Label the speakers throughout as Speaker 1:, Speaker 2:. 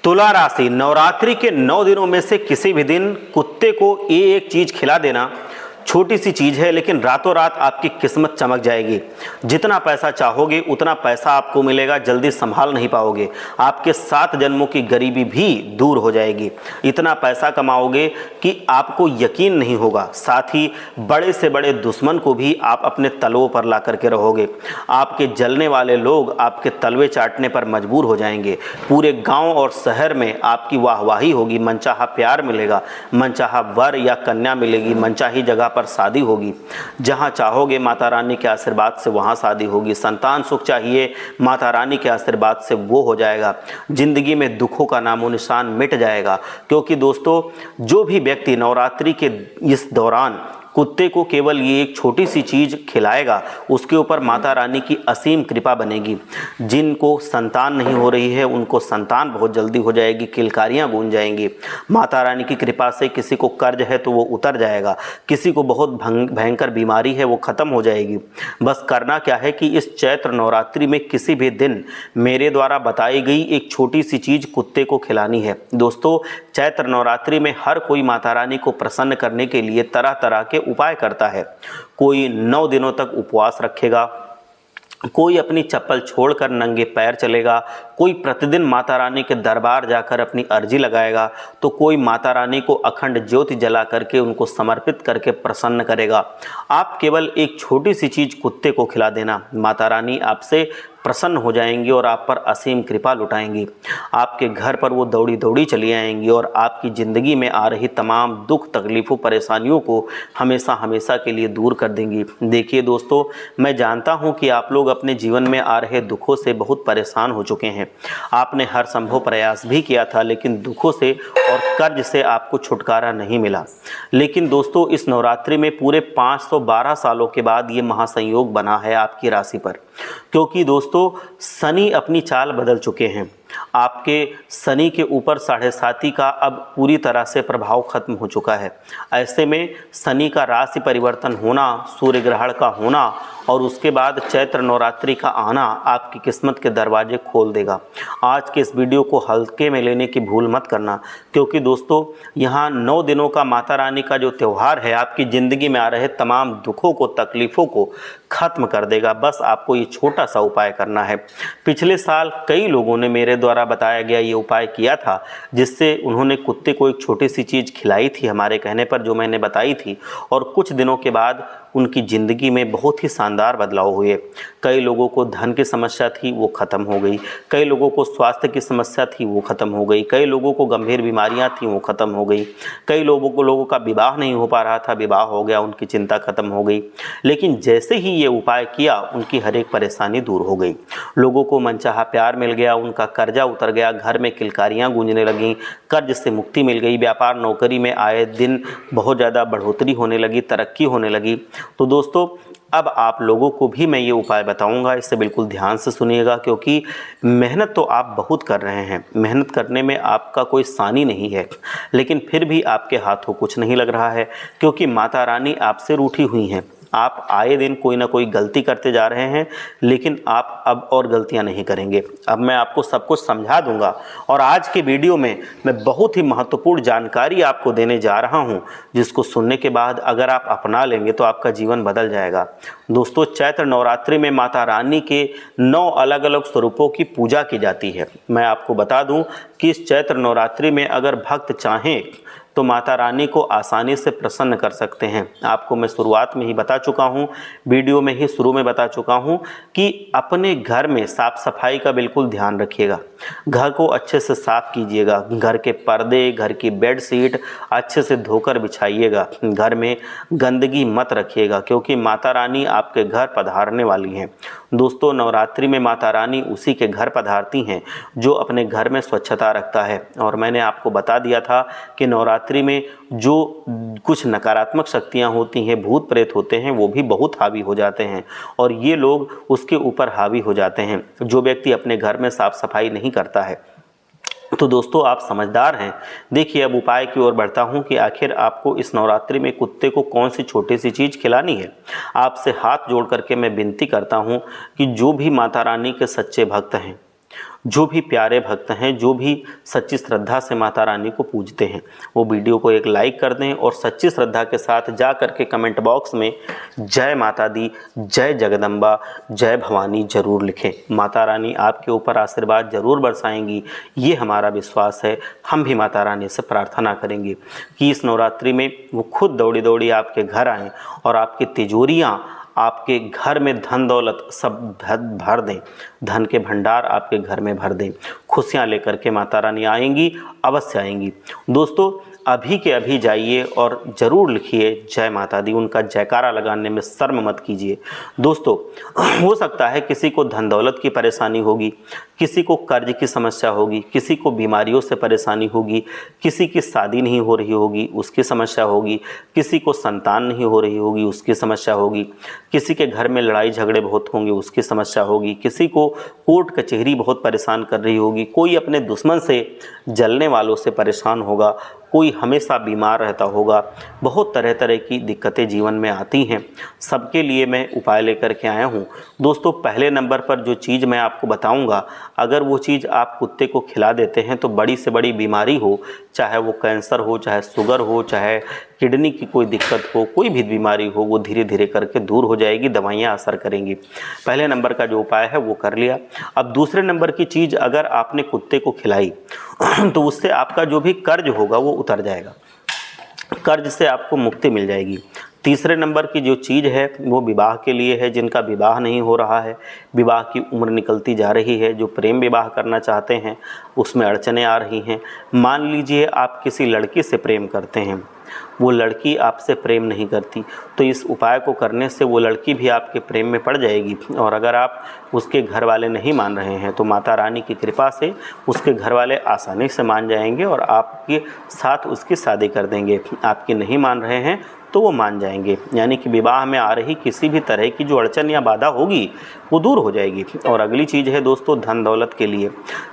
Speaker 1: तुला राशि, नवरात्रि के 9 दिनों में से किसी भी दिन कुत्ते को ये एक चीज खिला देना। छोटी सी चीज है लेकिन रातों रात आपकी किस्मत चमक जाएगी। जितना पैसा चाहोगे उतना पैसा आपको मिलेगा, जल्दी संभाल नहीं पाओगे। आपके 7 जन्मों की गरीबी भी दूर हो जाएगी। इतना पैसा कमाओगे कि आपको यकीन नहीं होगा। साथ ही बड़े से बड़े दुश्मन को भी आप अपने तलवों पर ला करके रहोगे। आपके जलने वाले लोग आपके तलवे चाटने पर मजबूर हो जाएंगे। पूरे गांव और शहर में आपकी वाहवाही होगी। मनचाहा प्यार मिलेगा, मनचाहा वर या कन्या मिलेगी, मनचाही जगह पर शादी होगी। जहां चाहोगे माता रानी के आशीर्वाद से वहां शादी होगी। संतान सुख चाहिए, माता रानी के आशीर्वाद से वो हो जाएगा। जिंदगी में दुखों का नामो निशान मिट जाएगा। क्योंकि दोस्तों, जो भी व्यक्ति नवरात्रि के इस दौरान कुत्ते को केवल ये एक छोटी सी चीज खिलाएगा, उसके ऊपर माता रानी की असीम कृपा बनेगी। जिनको संतान नहीं हो रही है उनको संतान बहुत जल्दी हो जाएगी, किलकारियां गूंज जाएंगी। माता रानी की कृपा से किसी को कर्ज है तो वो उतर जाएगा, किसी को बहुत भयंकर बीमारी है वो खत्म हो जाएगी। बस करना क्या है कि इस चैत्र नवरात्रि में किसी भी दिन मेरे द्वारा बताई गई एक छोटी सी चीज कुत्ते को खिलानी है। दोस्तों, चैत्र नवरात्रि में हर कोई माता रानी को प्रसन्न करने के लिए तरह तरह के उपाय करता है। कोई 9 दिनों तक उपवास रखेगा, कोई अपनी चप्पल छोड़कर नंगे पैर चलेगा, कोई प्रतिदिन माता रानी के दरबार जाकर अपनी अर्जी लगाएगा, तो कोई माता रानी को अखंड ज्योति जला करके उनको समर्पित करके प्रसन्न करेगा। आप केवल एक छोटी सी चीज कुत्ते को खिला देना, माता रानी आपसे प्रसन्न हो जाएंगी और आप पर असीम कृपा लुटाएंगी। आपके घर पर वो दौड़ी दौड़ी चली आएंगी और आपकी ज़िंदगी में आ रही तमाम दुख तकलीफ़ों परेशानियों को हमेशा हमेशा के लिए दूर कर देंगी। देखिए दोस्तों, मैं जानता हूँ कि आप लोग अपने जीवन में आ रहे दुखों से बहुत परेशान हो चुके हैं। आपने हर संभव प्रयास भी किया था लेकिन दुखों से और कर्ज से आपको छुटकारा नहीं मिला। लेकिन दोस्तों, इस नवरात्रि में पूरे 512 सालों के बाद ये महासंयोग बना है आपकी राशि पर। क्योंकि दोस्तों, शनि अपनी चाल बदल चुके हैं। आपके शनि के ऊपर 7.5 का अब पूरी तरह से प्रभाव खत्म हो चुका है। ऐसे में शनि का राशि परिवर्तन होना, सूर्य ग्रहण का होना और उसके बाद चैत्र नवरात्रि का आना आपकी किस्मत के दरवाजे खोल देगा। आज के इस वीडियो को हल्के में लेने की भूल मत करना, क्योंकि दोस्तों, यहाँ 9 दिनों का माता रानी का जो त्यौहार है आपकी ज़िंदगी में आ रहे तमाम दुखों को, तकलीफ़ों को खत्म कर देगा। बस आपको ये छोटा सा उपाय करना है। पिछले साल कई लोगों ने मेरे द्वारा बताया गया ये उपाय किया था, जिससे उन्होंने कुत्ते को एक छोटी सी चीज़ खिलाई थी हमारे कहने पर, जो मैंने बताई थी, और कुछ दिनों के बाद उनकी ज़िंदगी में बहुत ही शानदार बदलाव हुए। कई लोगों को धन की समस्या थी, वो ख़त्म हो गई। कई लोगों को स्वास्थ्य की समस्या थी, वो ख़त्म हो गई। कई लोगों को गंभीर बीमारियां थी, वो ख़त्म हो गई। कई लोगों का विवाह नहीं हो पा रहा था, विवाह हो गया, उनकी चिंता ख़त्म हो गई। लेकिन जैसे ही ये उपाय किया, उनकी हर एक परेशानी दूर हो गई। लोगों को मनचाहा प्यार मिल गया, उनका कर्जा उतर गया, घर में किलकारियाँ गूंजने लगीं, कर्ज से मुक्ति मिल गई, व्यापार नौकरी में आए दिन बहुत ज़्यादा बढ़ोतरी होने लगी, तरक्की होने लगी। तो दोस्तों, अब आप लोगों को भी मैं ये उपाय बताऊंगा, इसे बिल्कुल ध्यान से सुनिएगा, क्योंकि मेहनत तो आप बहुत कर रहे हैं, मेहनत करने में आपका कोई सानी नहीं है, लेकिन फिर भी आपके हाथों कुछ नहीं लग रहा है, क्योंकि माता रानी आपसे रूठी हुई हैं। आप आए दिन कोई ना कोई गलती करते जा रहे हैं, लेकिन आप अब और गलतियां नहीं करेंगे। अब मैं आपको सब कुछ समझा दूंगा और आज के वीडियो में मैं बहुत ही महत्वपूर्ण जानकारी आपको देने जा रहा हूं, जिसको सुनने के बाद अगर आप अपना लेंगे तो आपका जीवन बदल जाएगा। दोस्तों, चैत्र नवरात्रि में माता रानी के 9 अलग अलग स्वरूपों की पूजा की जाती है। मैं आपको बता दूं कि इस चैत्र नवरात्रि में अगर भक्त चाहें तो माता रानी को आसानी से प्रसन्न कर सकते हैं। आपको मैं शुरुआत में ही बता चुका हूँ, वीडियो में ही शुरू में बता चुका हूँ कि अपने घर में साफ़ सफाई का बिल्कुल ध्यान रखिएगा। घर को अच्छे से साफ़ कीजिएगा। घर के पर्दे, घर की बेडशीट अच्छे से धोकर बिछाइएगा। घर में गंदगी मत रखिएगा, क्योंकि माता रानी आपके घर पधारने वाली हैं। दोस्तों, नवरात्रि में माता रानी उसी के घर पधारती हैं जो अपने घर में स्वच्छता रखता है। और मैंने आपको बता दिया था कि नवरात्रि में जो कुछ नकारात्मक शक्तियां होती हैं, भूत प्रेत होते हैं, वो भी बहुत हावी हो जाते हैं और ये लोग उसके ऊपर हावी हो जाते हैं, जो व्यक्ति अपने घर में साफ सफाई नहीं करता है। तो दोस्तों, आप समझदार हैं। देखिए, अब उपाय की ओर बढ़ता हूं कि आखिर आपको इस नवरात्रि में कुत्ते को कौन सी छोटी सी चीज़ खिलानी है। आपसे हाथ जोड़ करके मैं विनती करता हूं कि जो भी माता रानी के सच्चे भक्त हैं, जो भी प्यारे भक्त हैं, जो भी सच्ची श्रद्धा से माता रानी को पूजते हैं, वो वीडियो को एक लाइक कर दें और सच्ची श्रद्धा के साथ जा कर के कमेंट बॉक्स में जय माता दी, जय जगदम्बा, जय भवानी जरूर लिखें। माता रानी आपके ऊपर आशीर्वाद जरूर बरसाएंगी, ये हमारा विश्वास है। हम भी माता रानी से प्रार्थना करेंगे कि इस नवरात्रि में वो खुद दौड़ी दौड़ी आपके घर आएँ और आपकी तिजोरियाँ, आपके घर में धन दौलत सब भर दें, धन के भंडार आपके घर में भर दें। खुशियाँ लेकर के माता रानी आएंगी, अवश्य आएंगी। दोस्तों अभी के अभी जाइए और ज़रूर लिखिए जय माता दी, उनका जयकारा लगाने में शर्म मत कीजिए। दोस्तों हो सकता है किसी को धन दौलत की परेशानी होगी, किसी को कर्ज की समस्या होगी, किसी को बीमारियों से परेशानी होगी, किसी की शादी नहीं हो रही होगी उसकी समस्या होगी, किसी को संतान नहीं हो रही होगी उसकी समस्या होगी, किसी के घर में लड़ाई झगड़े बहुत होंगे उसकी समस्या होगी, किसी को कोर्ट कचहरी बहुत परेशान कर रही होगी, कोई अपने दुश्मन से जलने वालों से परेशान होगा, कोई हमेशा बीमार रहता होगा। बहुत तरह तरह की दिक्कतें जीवन में आती हैं, सबके लिए मैं उपाय लेकर के आया हूँ। दोस्तों पहले नंबर पर जो चीज़ मैं आपको बताऊँगा, अगर वो चीज़ आप कुत्ते को खिला देते हैं तो बड़ी से बड़ी बीमारी हो, चाहे वो कैंसर हो, चाहे शुगर हो, चाहे किडनी की कोई दिक्कत हो, कोई भी बीमारी हो, वो धीरे धीरे करके दूर हो जाएगी, दवाइयाँ असर करेंगी। पहले नंबर का जो उपाय है वो कर लिया। अब दूसरे नंबर की चीज़ अगर आपने कुत्ते को खिलाई तो उससे आपका जो भी कर्ज होगा वो उतर जाएगा, कर्ज से आपको मुक्ति मिल जाएगी। तीसरे नंबर की जो चीज़ है वो विवाह के लिए है। जिनका विवाह नहीं हो रहा है, विवाह की उम्र निकलती जा रही है, जो प्रेम विवाह करना चाहते हैं उसमें अड़चनें आ रही हैं। मान लीजिए आप किसी लड़की से प्रेम करते हैं, वो लड़की आपसे प्रेम नहीं करती, तो इस उपाय को करने से वो लड़की भी आपके प्रेम में पड़ जाएगी। और अगर आप उसके घर वाले नहीं मान रहे हैं तो माता रानी की कृपा से उसके घर वाले आसानी से मान जाएंगे और आपके साथ उसकी शादी कर देंगे। आपके नहीं मान रहे हैं तो वो मान जाएंगे, यानी कि विवाह में आ रही किसी भी तरह की जो अड़चन या बाधा होगी वो दूर हो जाएगी। और अगली चीज़ है दोस्तों धन दौलत के लिए।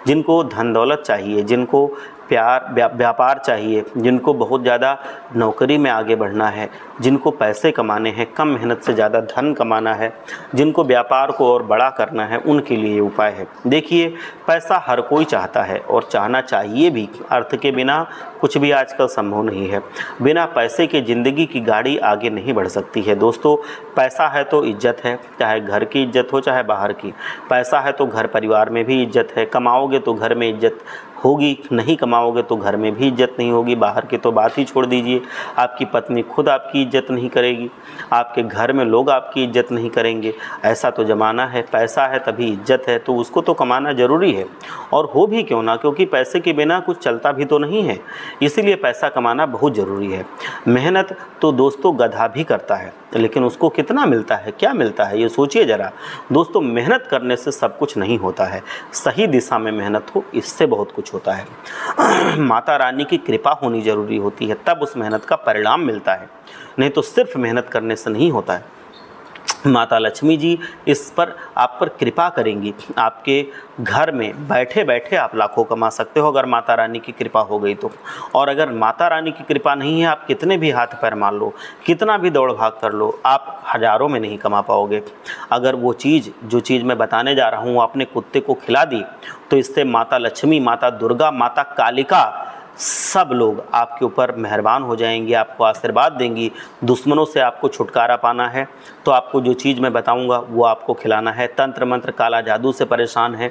Speaker 1: जिनको धन दौलत चाहिए, जिनको प्यार व्यापार चाहिए, जिनको बहुत ज़्यादा नौकरी में आगे बढ़ना है, जिनको पैसे कमाने हैं, कम मेहनत से ज़्यादा धन कमाना है, जिनको व्यापार को और बड़ा करना है, उनके लिए ये उपाय है। देखिए पैसा हर कोई चाहता है और चाहना चाहिए भी। अर्थ के बिना कुछ भी आजकल संभव नहीं है। बिना पैसे के ज़िंदगी की गाड़ी आगे नहीं बढ़ सकती है। दोस्तों पैसा है तो इज्जत है, चाहे घर की इज्जत हो चाहे बाहर की। पैसा है तो घर परिवार में भी इज्जत है। कमाओगे तो घर में इज्जत होगी, नहीं कमाओगे तो घर में भी इज्जत नहीं होगी। बाहर की तो बात ही छोड़ दीजिए, आपकी पत्नी खुद आपकी इज्जत नहीं करेगी, आपके घर में लोग आपकी इज्जत नहीं करेंगे। ऐसा तो ज़माना है। पैसा है तभी इज्जत है, तो उसको तो कमाना ज़रूरी है। और हो भी क्यों ना, क्योंकि पैसे के बिना कुछ चलता भी तो नहीं है, इसीलिए पैसा कमाना बहुत ज़रूरी है। मेहनत तो दोस्तों गधा भी करता है, लेकिन उसको कितना मिलता है, क्या मिलता है, ये सोचिए ज़रा। दोस्तों मेहनत करने से सब कुछ नहीं होता है, सही दिशा में मेहनत हो इससे बहुत कुछ होता है। माता रानी की कृपा होनी ज़रूरी होती है, तब उस मेहनत का परिणाम मिलता है, नहीं तो सिर्फ मेहनत करने से नहीं होता है। माता लक्ष्मी जी इस पर आप पर कृपा करेंगी। आपके घर में बैठे बैठे आप लाखों कमा सकते हो अगर माता रानी की कृपा हो गई तो। और अगर माता रानी की कृपा नहीं है, आप कितने भी हाथ पैर मार लो, कितना भी दौड़ भाग कर लो, आप हज़ारों में नहीं कमा पाओगे। अगर वो चीज़ जो चीज़ मैं बताने जा रहा हूँ आपने कुत्ते को खिला दी, तो इससे माता लक्ष्मी, माता दुर्गा, माता कालिका सब लोग आपके ऊपर मेहरबान हो जाएंगी, आपको आशीर्वाद देंगी। दुश्मनों से आपको छुटकारा पाना है तो आपको जो चीज़ मैं बताऊंगा वो आपको खिलाना है। तंत्र मंत्र काला जादू से परेशान है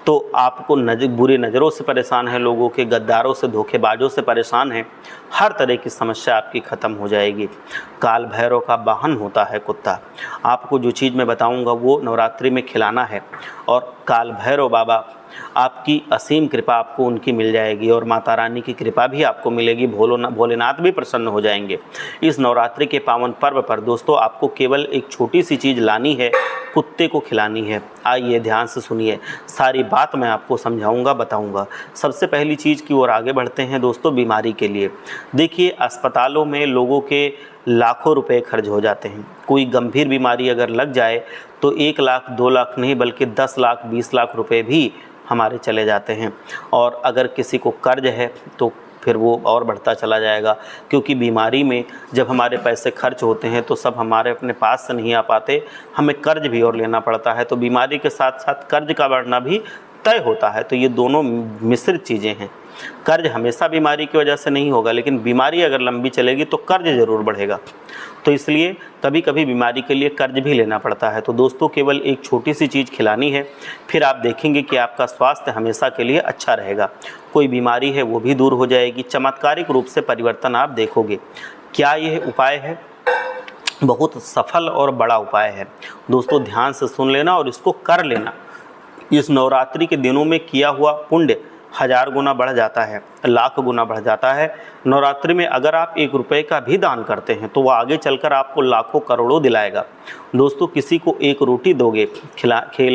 Speaker 1: तो आपको बुरी नज़रों से परेशान है, लोगों के गद्दारों से, धोखेबाजों से परेशान है, हर तरह की समस्या आपकी ख़त्म हो जाएगी। काल भैरव का वाहन होता है कुत्ता। आपको जो चीज़ मैं बताऊंगा वो नवरात्रि में खिलाना है और काल भैरव बाबा आपकी असीम कृपा आपको उनकी मिल जाएगी और माता रानी की कृपा भी आपको मिलेगी। भोलेनाथ भी प्रसन्न हो जाएंगे। इस नवरात्रि के पावन पर्व पर दोस्तों आपको केवल एक छोटी सी चीज़ लानी है, कुत्ते को खिलानी है। आइए ध्यान से सुनिए, सारी बात मैं आपको समझाऊंगा, बताऊंगा। सबसे पहली चीज़ की ओर आगे बढ़ते हैं दोस्तों, बीमारी के लिए। देखिए अस्पतालों में लोगों के लाखों रुपए खर्च हो जाते हैं। कोई गंभीर बीमारी अगर लग जाए तो 1 लाख 2 लाख नहीं बल्कि 10 लाख 20 लाख रुपए भी हमारे चले जाते हैं। और अगर किसी को कर्ज है तो फिर वो और बढ़ता चला जाएगा, क्योंकि बीमारी में जब हमारे पैसे खर्च होते हैं तो सब हमारे अपने पास से नहीं आ पाते, हमें कर्ज भी और लेना पड़ता है। तो बीमारी के साथ साथ कर्ज का बढ़ना भी तय होता है। तो ये दोनों मिश्रित चीज़ें हैं। कर्ज हमेशा बीमारी की वजह से नहीं होगा, लेकिन बीमारी अगर लंबी चलेगी तो कर्ज ज़रूर बढ़ेगा। तो इसलिए कभी कभी बीमारी के लिए कर्ज भी लेना पड़ता है। तो दोस्तों केवल एक छोटी सी चीज़ खिलानी है, फिर आप देखेंगे कि आपका स्वास्थ्य हमेशा के लिए अच्छा रहेगा। कोई बीमारी है वो भी दूर हो जाएगी, चमत्कारिक रूप से परिवर्तन आप देखोगे। क्या यह उपाय है? बहुत सफल और बड़ा उपाय है दोस्तों, ध्यान से सुन लेना और इसको कर लेना। इस नवरात्रि के दिनों में किया हुआ पुण्य 1000 गुना बढ़ जाता है, लाख गुना बढ़ जाता है। नवरात्रि में अगर आप 1 रुपये का भी दान करते हैं तो वह आगे चलकर आपको लाखों करोड़ों दिलाएगा। दोस्तों किसी को 1 रोटी दोगे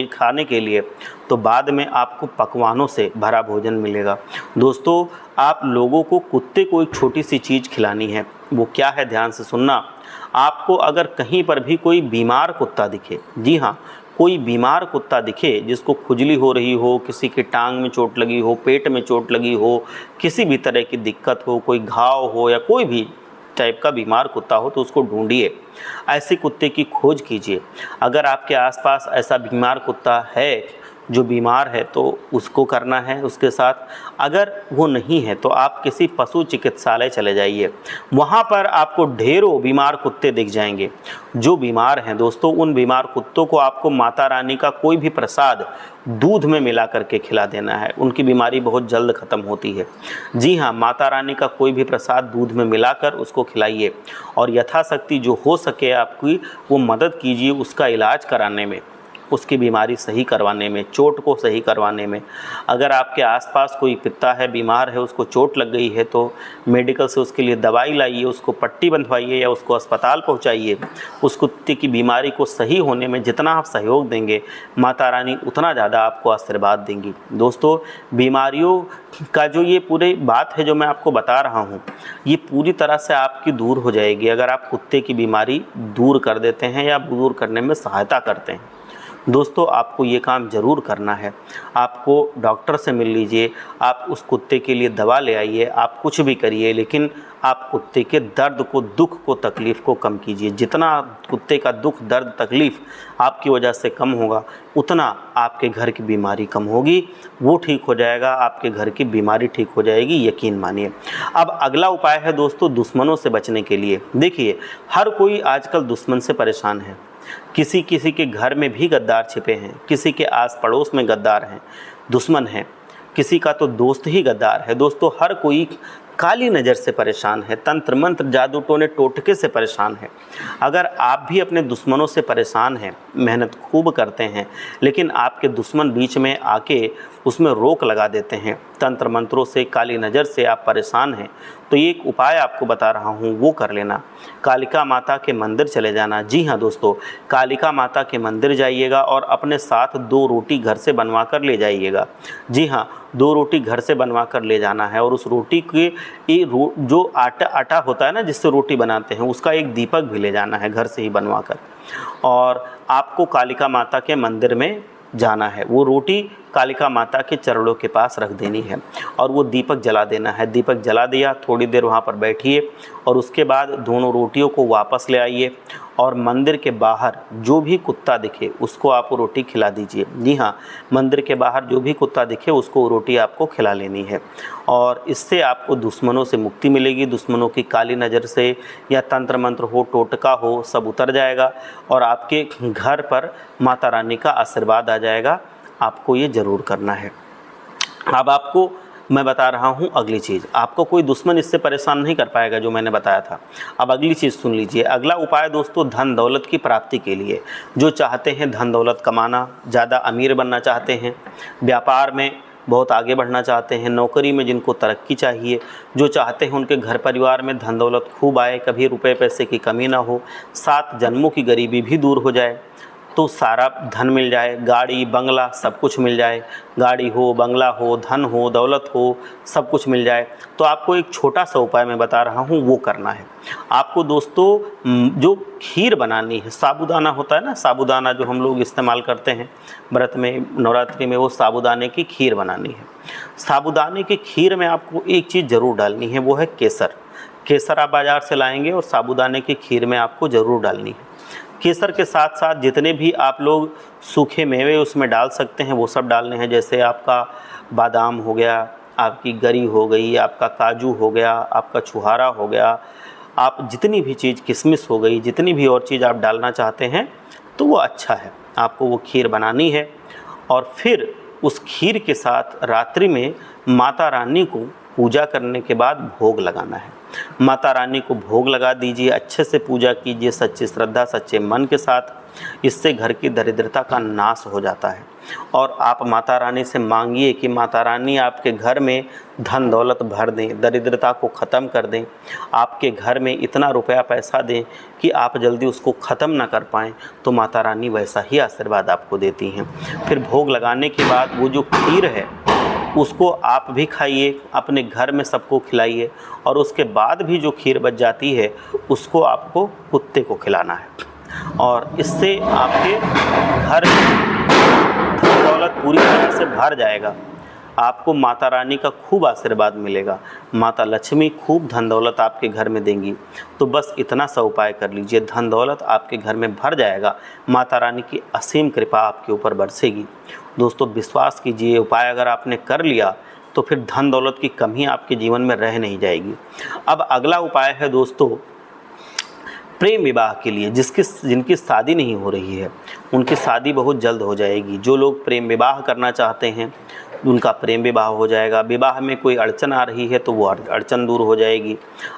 Speaker 1: खाने के लिए तो बाद में आपको पकवानों से भरा भोजन मिलेगा। दोस्तों आप लोगों को कुत्ते को एक छोटी सी चीज़ खिलानी है। वो क्या है? ध्यान से सुनना। आपको अगर कहीं पर भी कोई बीमार कुत्ता दिखे, जी हाँ, कोई बीमार कुत्ता दिखे जिसको खुजली हो रही हो, किसी की टांग में चोट लगी हो, पेट में चोट लगी हो, किसी भी तरह की दिक्कत हो, कोई घाव हो या कोई भी टाइप का बीमार कुत्ता हो तो उसको ढूंढिए, ऐसे कुत्ते की खोज कीजिए। अगर आपके आसपास ऐसा बीमार कुत्ता है जो बीमार है तो उसको करना है उसके साथ। अगर वो नहीं है तो आप किसी पशु चिकित्सालय चले जाइए, वहाँ पर आपको ढेरों बीमार कुत्ते दिख जाएंगे जो बीमार हैं। दोस्तों उन बीमार कुत्तों को आपको माता रानी का कोई भी प्रसाद दूध में मिला करके खिला देना है, उनकी बीमारी बहुत जल्द ख़त्म होती है। जी हाँ, माता रानी का कोई भी प्रसाद दूध में मिलाकर उसको खिलाइए और यथाशक्ति जो हो सके आपकी वो मदद कीजिए उसका इलाज कराने में, उसकी बीमारी सही करवाने में, चोट को सही करवाने में। अगर आपके आसपास कोई कुत्ता है, बीमार है, उसको चोट लग गई है तो मेडिकल से उसके लिए दवाई लाइए, उसको पट्टी बंधवाइए या उसको अस्पताल पहुंचाइए। उस कुत्ते की बीमारी को सही होने में जितना आप सहयोग देंगे माता रानी उतना ज़्यादा आपको आशीर्वाद देंगी। दोस्तों बीमारियों का जो ये पूरी बात है जो मैं आपको बता रहा हूँ, ये पूरी तरह से आपकी दूर हो जाएगी अगर आप कुत्ते की बीमारी दूर कर देते हैं या दूर करने में सहायता करते हैं। दोस्तों आपको ये काम ज़रूर करना है। आपको डॉक्टर से मिल लीजिए, आप उस कुत्ते के लिए दवा ले आइए, आप कुछ भी करिए, लेकिन आप कुत्ते के दर्द को, दुख को, तकलीफ़ को कम कीजिए। जितना कुत्ते का दुख, दर्द, तकलीफ़ आपकी वजह से कम होगा उतना आपके घर की बीमारी कम होगी, वो ठीक हो जाएगा, आपके घर की बीमारी ठीक हो जाएगी, यकीन मानिए। अब अगला उपाय है दोस्तों दुश्मनों से बचने के लिए। देखिए हर कोई आजकल दुश्मन से परेशान है। किसी किसी के घर में भी गद्दार छिपे हैं, किसी के आस पड़ोस में गद्दार हैं, दुश्मन हैं, किसी का तो दोस्त ही गद्दार है। दोस्तों हर कोई काली नज़र से परेशान है, तंत्र मंत्र जादू टोने टोटके से परेशान है। अगर आप भी अपने दुश्मनों से परेशान हैं, मेहनत खूब करते हैं, लेकिन आपके दुश्मन बीच में आके उसमें रोक लगा देते हैं, तंत्र मंत्रों से, काली नज़र से आप परेशान हैं, तो ये एक उपाय आपको बता रहा हूँ, वो कर लेना। कालिका माता के मंदिर चले जाना। जी हाँ दोस्तों, कालिका माता के मंदिर जाइएगा और अपने साथ 2 रोटी घर से बनवा कर ले जाइएगा। जी हाँ, 2 रोटी घर से बनवा कर ले जाना है और उस रोटी के जो आटा होता है ना जिससे रोटी बनाते हैं, उसका एक दीपक भी ले जाना है घर से ही बनवा कर, और आपको कालिका माता के मंदिर में जाना है। वो रोटी कालिका माता के चरणों के पास रख देनी है और वो दीपक जला देना है। दीपक जला दिया, थोड़ी देर वहाँ पर बैठिए और उसके बाद दोनों रोटियों को वापस ले आइए और मंदिर के बाहर जो भी कुत्ता दिखे उसको आप वो रोटी खिला दीजिए। जी हाँ, मंदिर के बाहर जो भी कुत्ता दिखे उसको वो रोटी आपको खिला लेनी है और इससे आपको दुश्मनों से मुक्ति मिलेगी। दुश्मनों की काली नज़र से या तंत्र मंत्र हो, टोटका हो, सब उतर जाएगा और आपके घर पर माता रानी का आशीर्वाद आ जाएगा। आपको ये ज़रूर करना है। अब आपको मैं बता रहा हूँ अगली चीज़, आपको कोई दुश्मन इससे परेशान नहीं कर पाएगा जो मैंने बताया था। अब अगली चीज़ सुन लीजिए। अगला उपाय दोस्तों धन दौलत की प्राप्ति के लिए, जो चाहते हैं धन दौलत कमाना, ज़्यादा अमीर बनना चाहते हैं, व्यापार में बहुत आगे बढ़ना चाहते हैं, नौकरी में जिनको तरक्की चाहिए, जो चाहते हैं उनके घर परिवार में धन दौलत खूब आए, कभी रुपए पैसे की कमी ना हो, 7 जन्मों की गरीबी भी दूर हो जाए, तो सारा धन मिल जाए, गाड़ी बंगला सब कुछ मिल जाए, गाड़ी हो, बंगला हो, धन हो, दौलत हो, सब कुछ मिल जाए, तो आपको एक छोटा सा उपाय मैं बता रहा हूँ, वो करना है। आपको दोस्तों जो खीर बनानी है, साबूदाना होता है ना, साबूदाना जो हम लोग इस्तेमाल करते हैं व्रत में, नवरात्रि में, वो साबूदाने की खीर बनानी है। साबूदाने की खीर में आपको एक चीज़ ज़रूर डालनी है, वो है केसर। केसर आप बाज़ार से लाएंगे और साबूदाने की खीर में आपको ज़रूर डालनी है। केसर के साथ साथ जितने भी आप लोग सूखे मेवे उसमें डाल सकते हैं वो सब डालने हैं। जैसे आपका बादाम हो गया, आपकी गरी हो गई, आपका काजू हो गया, आपका छुहारा हो गया, आप जितनी भी चीज़, किशमिश हो गई, जितनी भी और चीज़ आप डालना चाहते हैं तो वो अच्छा है। आपको वो खीर बनानी है और फिर उस खीर के साथ रात्रि में माता रानी को पूजा करने के बाद भोग लगाना है। माता रानी को भोग लगा दीजिए, अच्छे से पूजा कीजिए, सच्ची श्रद्धा सच्चे मन के साथ। इससे घर की दरिद्रता का नाश हो जाता है। और आप माता रानी से मांगिए कि माता रानी आपके घर में धन दौलत भर दें, दरिद्रता को ख़त्म कर दें, आपके घर में इतना रुपया पैसा दें कि आप जल्दी उसको ख़त्म ना कर पाएँ, तो माता रानी वैसा ही आशीर्वाद आपको देती हैं। फिर भोग लगाने के बाद वो जो खीर है उसको आप भी खाइए, अपने घर में सबको खिलाइए, और उसके बाद भी जो खीर बच जाती है उसको आपको कुत्ते को खिलाना है। और इससे आपके घर में धन दौलत पूरी तरह से भर जाएगा। आपको माता रानी का खूब आशीर्वाद मिलेगा, माता लक्ष्मी खूब धन दौलत आपके घर में देंगी। तो बस इतना सा उपाय कर लीजिए, धन दौलत आपके घर में भर जाएगा, माता रानी की असीम कृपा आपके ऊपर बरसेगी। दोस्तों विश्वास कीजिए, उपाय अगर आपने कर लिया तो फिर धन दौलत की कमी आपके जीवन में रह नहीं जाएगी। अब अगला उपाय है दोस्तों प्रेम विवाह के लिए। जिनकी शादी नहीं हो रही है उनकी शादी बहुत जल्द हो जाएगी। जो लोग प्रेम विवाह करना चाहते हैं उनका प्रेम विवाह हो जाएगा। विवाह में कोई अड़चन आ रही है तो वो अड़चन दूर हो जाएगी।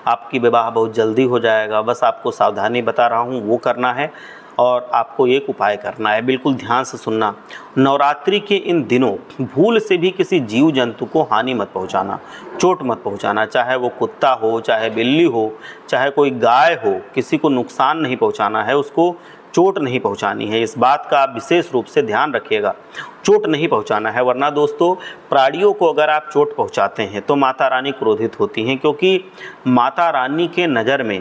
Speaker 1: आपकी विवाह बहुत जल्दी हो जाएगा। बस आपको सावधानी बता रहा हूँ वो करना है, और आपको एक उपाय करना है, बिल्कुल ध्यान से सुनना। नवरात्रि के इन दिनों भूल से भी किसी जीव जंतु को हानि मत पहुंचाना, चोट मत पहुंचाना। चाहे वो कुत्ता हो, चाहे बिल्ली हो, चाहे कोई गाय हो, किसी को नुकसान नहीं पहुंचाना है, उसको चोट नहीं पहुंचानी है। इस बात का आप विशेष रूप से ध्यान रखिएगा, चोट नहीं पहुंचाना है। वरना दोस्तों प्राणियों को अगर आप चोट पहुंचाते हैं तो माता रानी क्रोधित होती हैं, क्योंकि माता रानी के नज़र में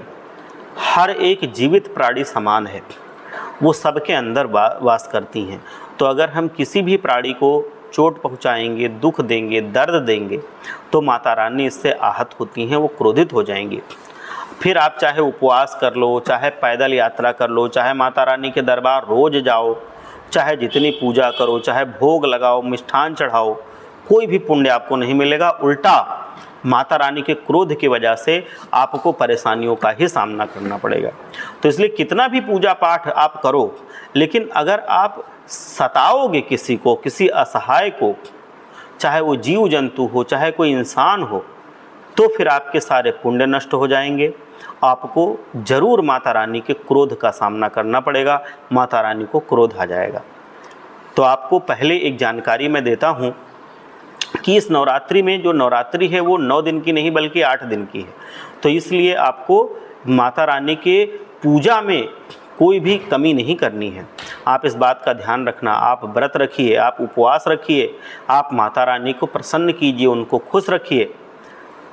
Speaker 1: हर एक जीवित प्राणी समान है, वो सबके अंदर वास करती हैं। तो अगर हम किसी भी प्राणी को चोट पहुंचाएंगे, दुख देंगे, दर्द देंगे, तो माता रानी इससे आहत होती हैं, वो क्रोधित हो जाएंगी। फिर आप चाहे उपवास कर लो, चाहे पैदल यात्रा कर लो, चाहे माता रानी के दरबार रोज जाओ, चाहे जितनी पूजा करो, चाहे भोग लगाओ, मिष्ठान चढ़ाओ, कोई भी पुण्य आपको नहीं मिलेगा। उल्टा माता रानी के क्रोध की वजह से आपको परेशानियों का ही सामना करना पड़ेगा। तो इसलिए कितना भी पूजा पाठ आप करो, लेकिन अगर आप सताओगे किसी को, किसी असहाय को, चाहे वो जीव जंतु हो, चाहे कोई इंसान हो, तो फिर आपके सारे पुण्य नष्ट हो जाएंगे। आपको जरूर माता रानी के क्रोध का सामना करना पड़ेगा, माता रानी को क्रोध आ जाएगा। तो आपको पहले एक जानकारी मैं देता हूँ कि इस नवरात्रि में, जो नवरात्रि है वो 9 दिन की नहीं बल्कि 8 दिन की है। तो इसलिए आपको माता रानी के पूजा में कोई भी कमी नहीं करनी है। आप इस बात का ध्यान रखना, आप व्रत रखिए, आप उपवास रखिए, आप माता रानी को प्रसन्न कीजिए, उनको खुश रखिए,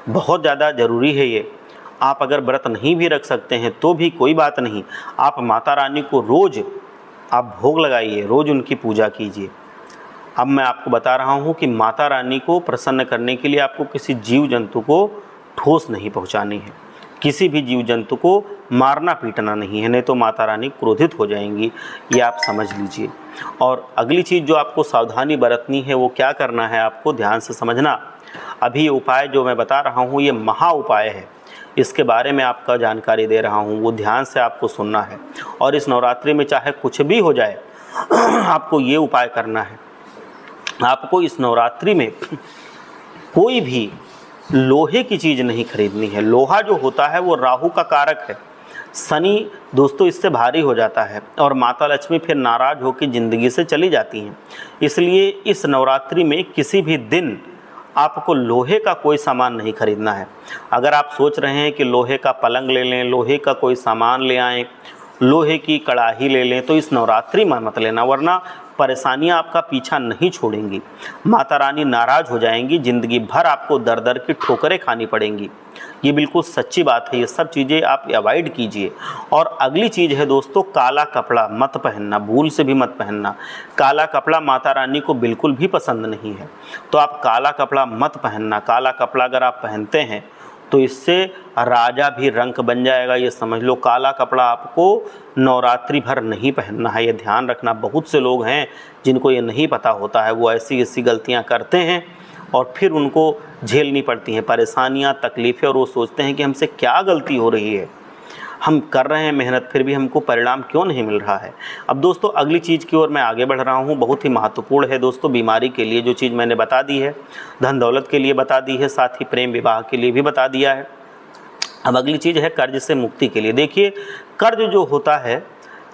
Speaker 1: बहुत ज़्यादा ज़रूरी है ये। आप अगर व्रत नहीं भी रख सकते हैं तो भी कोई बात नहीं, आप माता रानी को रोज़ आप भोग लगाइए, रोज़ उनकी पूजा कीजिए। अब मैं आपको बता रहा हूँ कि माता रानी को प्रसन्न करने के लिए आपको किसी जीव जंतु को ठोस नहीं पहुँचानी है, किसी भी जीव जंतु को मारना पीटना नहीं है, नहीं तो माता रानी क्रोधित हो जाएंगी, ये आप समझ लीजिए। और अगली चीज़ जो आपको सावधानी बरतनी है वो क्या करना है, आपको ध्यान से समझना। अभी ये उपाय जो मैं बता रहा हूँ ये महा उपाय है, इसके बारे में आपका जानकारी दे रहा हूँ, वो ध्यान से आपको सुनना है। और इस नवरात्रि में चाहे कुछ भी हो जाए आपको ये उपाय करना है। आपको इस नवरात्रि में कोई भी लोहे की चीज़ नहीं खरीदनी है। लोहा जो होता है वो राहु का कारक है, शनि दोस्तों इससे भारी हो जाता है और माता लक्ष्मी फिर नाराज़ होकर ज़िंदगी से चली जाती हैं। इसलिए इस नवरात्रि में किसी भी दिन आपको लोहे का कोई सामान नहीं खरीदना है। अगर आप सोच रहे हैं कि लोहे का पलंग ले लें, लोहे का कोई सामान ले आएँ, लोहे की कड़ाही ले लें, तो इस नवरात्रि में मत लेना, वरना परेशानियां आपका पीछा नहीं छोड़ेंगी। माता रानी नाराज़ हो जाएंगी, ज़िंदगी भर आपको दर दर की ठोकरें खानी पड़ेंगी। ये बिल्कुल सच्ची बात है, ये सब चीज़ें आप अवॉइड कीजिए। और अगली चीज़ है दोस्तों, काला कपड़ा मत पहनना, भूल से भी मत पहनना। काला कपड़ा माता रानी को बिल्कुल भी पसंद नहीं है, तो आप काला कपड़ा मत पहनना। काला कपड़ा अगर आप पहनते हैं तो इससे राजा भी रंक बन जाएगा, ये समझ लो। काला कपड़ा आपको नवरात्रि भर नहीं पहनना है, ये ध्यान रखना। बहुत से लोग हैं जिनको ये नहीं पता होता है, वो ऐसी ऐसी गलतियां करते हैं और फिर उनको झेलनी पड़ती हैं परेशानियां, तकलीफ़ें, और वो सोचते हैं कि हमसे क्या गलती हो रही है, हम कर रहे हैं मेहनत फिर भी हमको परिणाम क्यों नहीं मिल रहा है। अब दोस्तों अगली चीज़ की ओर मैं आगे बढ़ रहा हूँ, बहुत ही महत्वपूर्ण है दोस्तों। बीमारी के लिए जो चीज़ मैंने बता दी है, धन दौलत के लिए बता दी है, साथ ही प्रेम विवाह के लिए भी बता दिया है। अब अगली चीज़ है कर्ज से मुक्ति के लिए। देखिए कर्ज जो होता है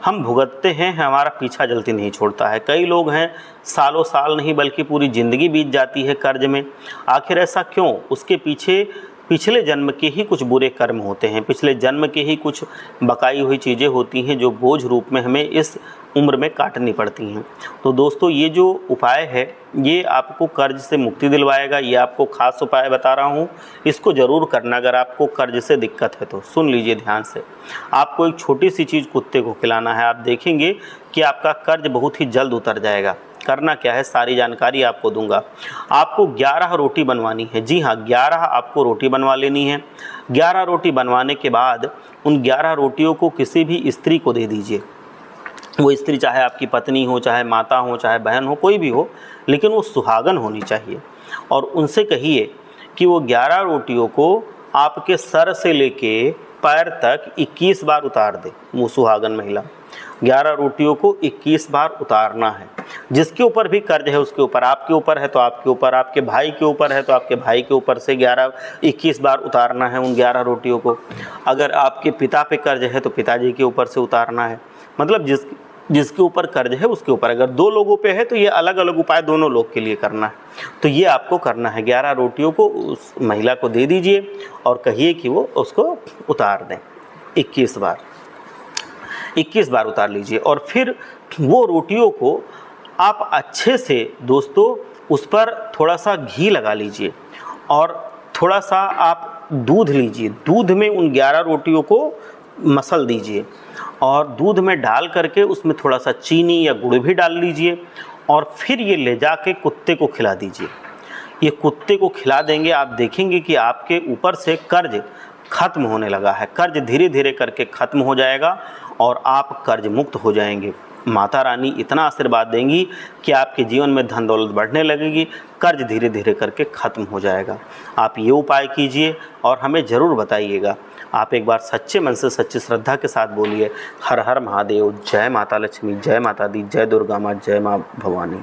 Speaker 1: हम भुगतते हैं, हमारा पीछा जल्दी नहीं छोड़ता है। कई लोग हैं सालों साल नहीं बल्कि पूरी ज़िंदगी बीत जाती है कर्ज में। आखिर ऐसा क्यों? उसके पीछे पिछले जन्म के ही कुछ बुरे कर्म होते हैं, पिछले जन्म के ही कुछ बकाई हुई चीज़ें होती हैं जो बोझ रूप में हमें इस उम्र में काटनी पड़ती हैं। तो दोस्तों ये जो उपाय है ये आपको कर्ज से मुक्ति दिलवाएगा। ये आपको खास उपाय बता रहा हूँ, इसको ज़रूर करना। अगर आपको कर्ज से दिक्कत है तो सुन लीजिए ध्यान से। आपको एक छोटी सी चीज़ कुत्ते को खिलाना है, आप देखेंगे कि आपका कर्ज बहुत ही जल्द उतर जाएगा। करना क्या है, सारी जानकारी आपको दूंगा। आपको 11 रोटी बनवानी है। जी हाँ, 11 आपको रोटी बनवा लेनी है। 11 रोटी बनवाने के बाद उन 11 रोटियों को किसी भी स्त्री को दे दीजिए। वो स्त्री चाहे आपकी पत्नी हो, चाहे माता हो, चाहे बहन हो, कोई भी हो, लेकिन वो सुहागन होनी चाहिए। और उनसे कहिए कि वो 11 रोटियों को आपके सर से लेके पैर तक 21 बार उतार दे। वो सुहागन महिला 11 रोटियों को 21 बार उतारना है। जिसके ऊपर भी कर्ज है उसके ऊपर, आपके ऊपर है तो आपके ऊपर, आपके भाई के ऊपर है तो आपके भाई के ऊपर से 21 बार उतारना है उन 11 रोटियों को। अगर आपके पिता पे कर्ज है तो पिताजी के ऊपर से उतारना है। मतलब जिसके ऊपर कर्ज है उसके ऊपर। अगर 2 लोगों पे है तो ये अलग अलग उपाय दोनों लोग के लिए करना है। तो ये आपको करना है, 11 रोटियों को उस महिला को दे दीजिए और कहिए कि वो उसको उतार दें 21 बार। 21 बार उतार लीजिए और फिर वो रोटियों को आप अच्छे से दोस्तों उस पर थोड़ा सा घी लगा लीजिए और थोड़ा सा आप दूध लीजिए। दूध में उन 11 रोटियों को मसल दीजिए और दूध में डाल करके उसमें थोड़ा सा चीनी या गुड़ भी डाल लीजिए और फिर ये ले जाके कुत्ते को खिला दीजिए। ये कुत्ते को खिला देंगे, आप देखेंगे कि आपके ऊपर से कर्ज खत्म होने लगा है। कर्ज धीरे धीरे करके खत्म हो जाएगा और आप कर्ज मुक्त हो जाएंगे। माता रानी इतना आशीर्वाद देंगी कि आपके जीवन में धन दौलत बढ़ने लगेगी, कर्ज धीरे धीरे करके खत्म हो जाएगा। आप ये उपाय कीजिए और हमें ज़रूर बताइएगा। आप एक बार सच्चे मन से सच्ची श्रद्धा के साथ बोलिए, हर हर महादेव, जय माता लक्ष्मी, जय माता दी, जय दुर्गा माँ, जय माँ भवानी।